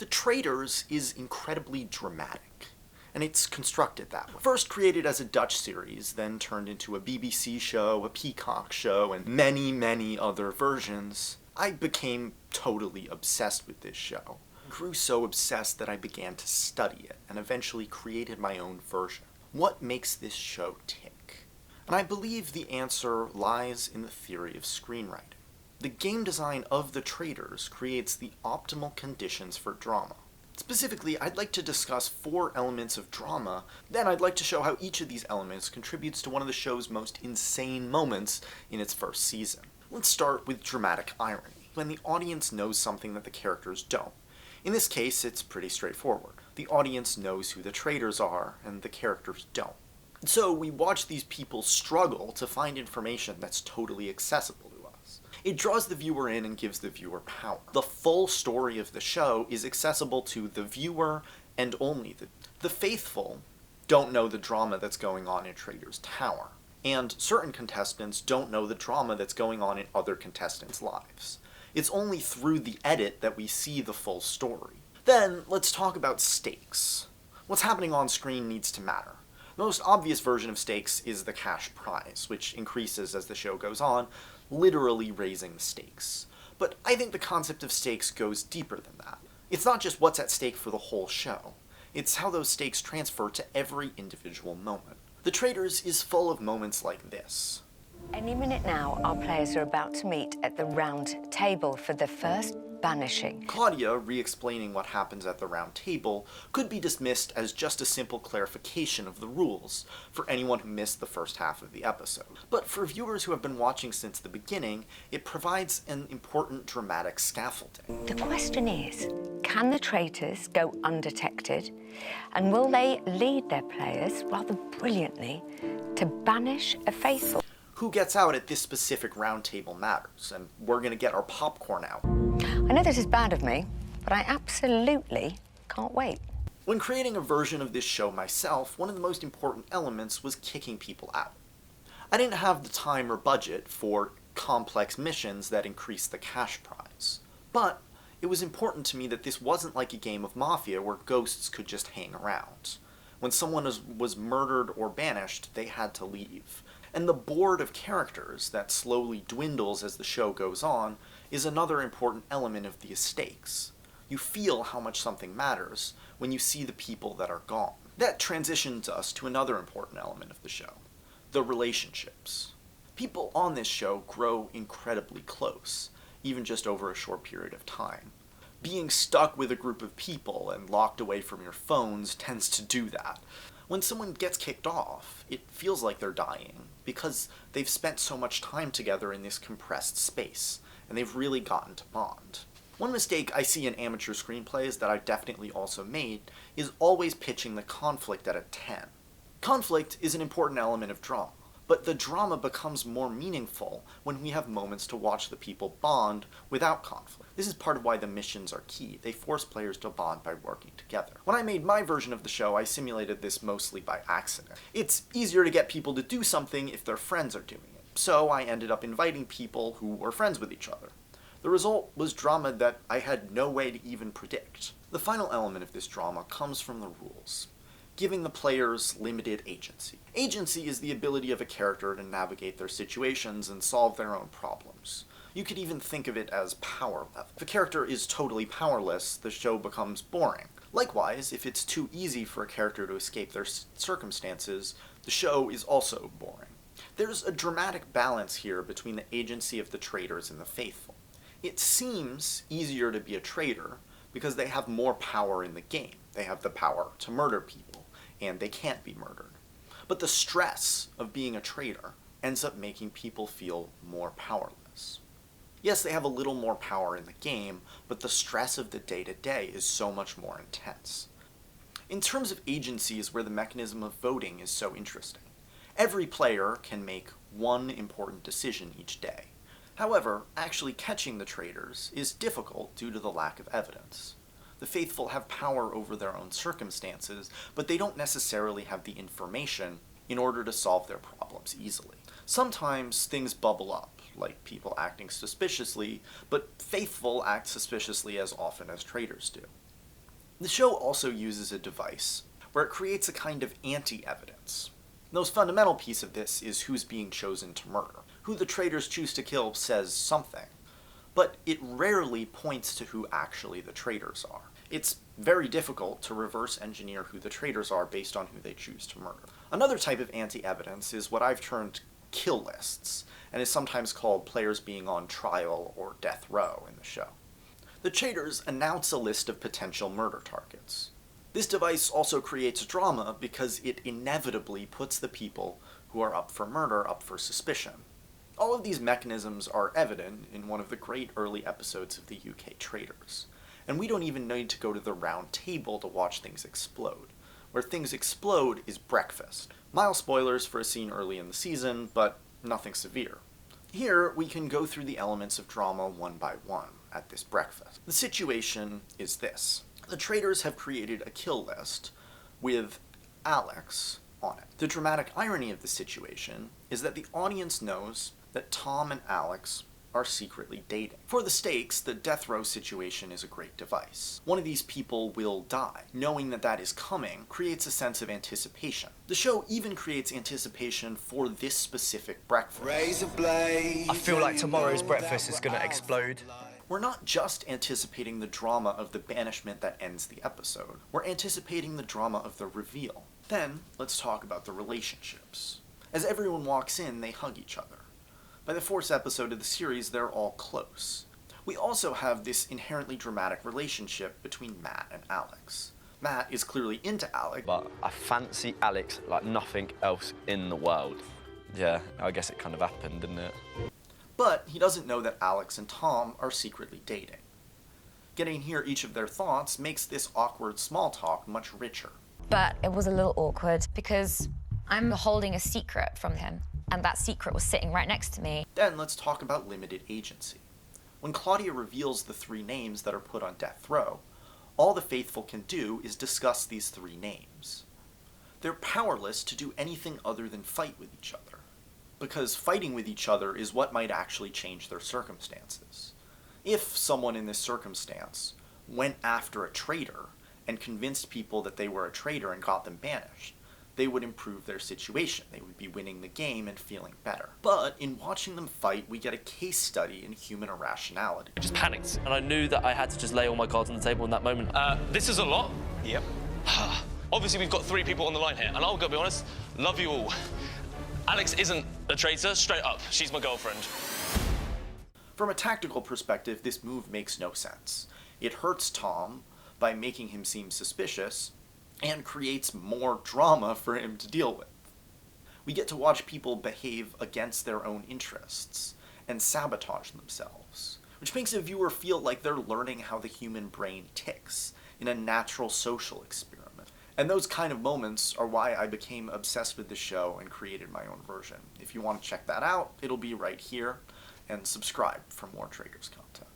The Traitors is incredibly dramatic, and it's constructed that way. First created as a Dutch series, then turned into a BBC show, a Peacock show, and many, many other versions, I became totally obsessed with this show. I grew so obsessed that I began to study it, and eventually created my own version. What makes this show tick? And I believe the answer lies in the theory of screenwriting. The game design of The Traitors creates the optimal conditions for drama. Specifically, I'd like to discuss 4 elements of drama, then I'd like to show how each of these elements contributes to one of the show's most insane moments in its first season. Let's start with dramatic irony, when the audience knows something that the characters don't. In this case, it's pretty straightforward. The audience knows who the traitors are, and the characters don't. So we watch these people struggle to find information that's totally accessible to us. It draws the viewer in and gives the viewer power. The full story of the show is accessible to the viewer and only the faithful don't know the drama that's going on in Traitors Tower, and certain contestants don't know the drama that's going on in other contestants' lives. It's only through the edit that we see the full story. Then, let's talk about stakes. What's happening on screen needs to matter. The most obvious version of stakes is the cash prize, which increases as the show goes on, literally raising the stakes. But I think the concept of stakes goes deeper than that. It's not just what's at stake for the whole show. It's how those stakes transfer to every individual moment. The Traitors is full of moments like this. Any minute now, our players are about to meet at the round table for the first banishing. Claudia re-explaining what happens at the round table could be dismissed as just a simple clarification of the rules for anyone who missed the first half of the episode. But for viewers who have been watching since the beginning, it provides an important dramatic scaffolding. The question is, can the traitors go undetected? And will they lead their players, rather brilliantly, to banish a faithful? Who gets out at this specific round table matters, and we're gonna get our popcorn out. I know this is bad of me, but I absolutely can't wait. When creating a version of this show myself, one of the most important elements was kicking people out. I didn't have the time or budget for complex missions that increased the cash prize. But it was important to me that this wasn't like a game of Mafia where ghosts could just hang around. When someone was murdered or banished, they had to leave. And the board of characters that slowly dwindles as the show goes on is another important element of the stakes. You feel how much something matters when you see the people that are gone. That transitions us to another important element of the show, the relationships. People on this show grow incredibly close, even just over a short period of time. Being stuck with a group of people and locked away from your phones tends to do that. When someone gets kicked off, it feels like they're dying, because they've spent so much time together in this compressed space, and they've really gotten to bond. One mistake I see in amateur screenplays that I've definitely also made is always pitching the conflict at a 10. Conflict is an important element of drama, but the drama becomes more meaningful when we have moments to watch the people bond without conflict. This is part of why the missions are key. They force players to bond by working together. When I made my version of the show, I simulated this mostly by accident. It's easier to get people to do something if their friends are doing it, so I ended up inviting people who were friends with each other. The result was drama that I had no way to even predict. The final element of this drama comes from the rules, giving the players limited agency. Agency is the ability of a character to navigate their situations and solve their own problems. You could even think of it as power level. If a character is totally powerless, the show becomes boring. Likewise, if it's too easy for a character to escape their circumstances, the show is also boring. There's a dramatic balance here between the agency of the traitors and the faithful. It seems easier to be a traitor because they have more power in the game. They have the power to murder people, and they can't be murdered. But the stress of being a traitor ends up making people feel more powerless. Yes, they have a little more power in the game, but the stress of the day-to-day is so much more intense. In terms of agency is where the mechanism of voting is so interesting. Every player can make one important decision each day. However, actually catching the traitors is difficult due to the lack of evidence. The faithful have power over their own circumstances, but they don't necessarily have the information in order to solve their problems easily. Sometimes things bubble up, like people acting suspiciously, but faithful act suspiciously as often as traitors do. The show also uses a device where it creates a kind of anti-evidence. The most fundamental piece of this is who's being chosen to murder. Who the traitors choose to kill says something, but it rarely points to who actually the traitors are. It's very difficult to reverse engineer who the traitors are based on who they choose to murder. Another type of anti-evidence is what I've termed kill lists, and is sometimes called players being on trial or death row in the show. The traitors announce a list of potential murder targets. This device also creates drama because it inevitably puts the people who are up for murder up for suspicion. All of these mechanisms are evident in one of the great early episodes of the UK Traitors, and we don't even need to go to the round table to watch things explode. Where things explode is breakfast. Mild spoilers for a scene early in the season, but nothing severe. Here, we can go through the elements of drama one by one at this breakfast. The situation is this. The traitors have created a kill list with Alex on it. The dramatic irony of the situation is that the audience knows that Tom and Alex are secretly dating. For the stakes, the death row situation is a great device. One of these people will die. Knowing that that is coming creates a sense of anticipation. The show even creates anticipation for this specific breakfast. I feel like tomorrow's breakfast is gonna explode. We're not just anticipating the drama of the banishment that ends the episode. We're anticipating the drama of the reveal. Then, let's talk about the relationships. As everyone walks in, they hug each other. By the fourth episode of the series, they're all close. We also have this inherently dramatic relationship between Matt and Alex. Matt is clearly into Alex, but I fancy Alex like nothing else in the world. Yeah, I guess it kind of happened, didn't it? But he doesn't know that Alex and Tom are secretly dating. Getting to hear each of their thoughts makes this awkward small talk much richer. But it was a little awkward because I'm holding a secret from him, and that secret was sitting right next to me. Then let's talk about limited agency. When Claudia reveals the 3 names that are put on death row, all the faithful can do is discuss these 3 names. They're powerless to do anything other than fight with each other, because fighting with each other is what might actually change their circumstances. If someone in this circumstance went after a traitor and convinced people that they were a traitor and got them banished, they would improve their situation. They would be winning the game and feeling better. But in watching them fight, we get a case study in human irrationality. I just panicked, and I knew that I had to just lay all my cards on the table in that moment. This is a lot. Yep. Obviously, we've got 3 people on the line here, and I'll go be honest, love you all. Alex isn't a traitor, straight up. She's my girlfriend. From a tactical perspective, this move makes no sense. It hurts Tom by making him seem suspicious, and creates more drama for him to deal with. We get to watch people behave against their own interests and sabotage themselves, which makes a viewer feel like they're learning how the human brain ticks in a natural social experiment. And those kind of moments are why I became obsessed with the show and created my own version. If you want to check that out, it'll be right here, and subscribe for more Traitors content.